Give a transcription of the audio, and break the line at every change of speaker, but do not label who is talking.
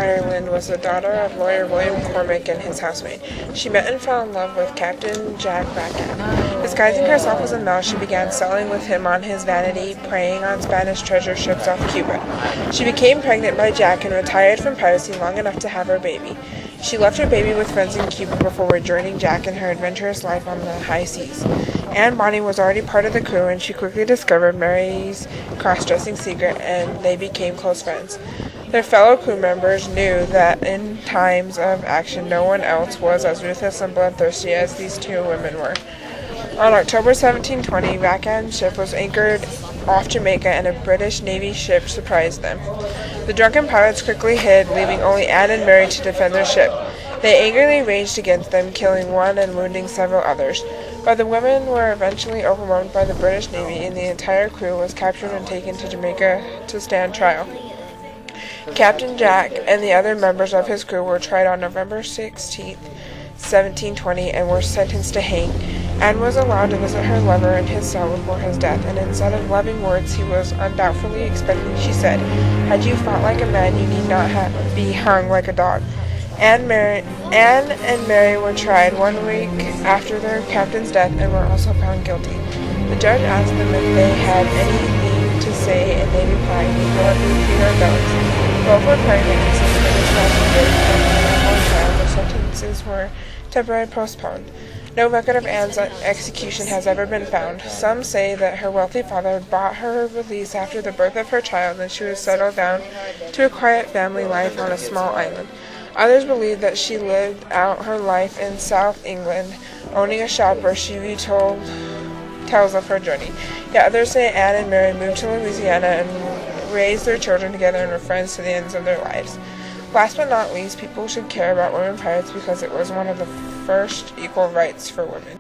Ireland was the daughter of lawyer William Cormac and his housemaid. She met and fell in love with Captain Jack Bacon. Disguising herself as a mouse, she began sailing with him on his vanity, preying on Spanish treasure ships off Cuba. She became pregnant by Jack and retired from piracy long enough to have her baby. She left her baby with friends in Cuba before rejoining Jack in her adventurous life on the high seas. Bonny was already part of the crew, and she quickly discovered Mary's cross-dressing secret, and they became close friends. Their fellow crew members knew that in times of action no one else was as ruthless and bloodthirsty as these two women were. On October 1720, Bacon's ship was anchored off Jamaica, and a British Navy ship surprised them. The drunken pirates quickly hid, leaving only Anne and Mary to defend their ship. They angrily raged against them, killing one and wounding several others. But the women were eventually overwhelmed by the British Navy, and the entire crew was captured and taken to Jamaica to stand trial. Captain Jack and the other members of his crew were tried on November 16, 1720, and were sentenced to hang. Anne was allowed to visit her lover in his cell before his death, and instead of loving words he was undoubtedly expecting, she said, "Had you fought like a man, you need not be hung like a dog." Anne and Mary were tried 1 week after their captain's death and were also found guilty. The judge asked them if they had anything to say, and they replied, "We don't repeat our vows." Both were pregnant, and since the British Navy and trial, their sentences were temporarily postponed. No record of Anne's execution has ever been found. Some say that her wealthy father bought her release after the birth of her child, and she was settled down to a quiet family life on a small island. Others believe that she lived out her life in South England, owning a shop where she tells of her journey. Yet others say Anne and Mary moved to Louisiana and raised their children together and were friends to the ends of their lives. Last but not least, people should care about women pirates because it was one of the first equal rights for women.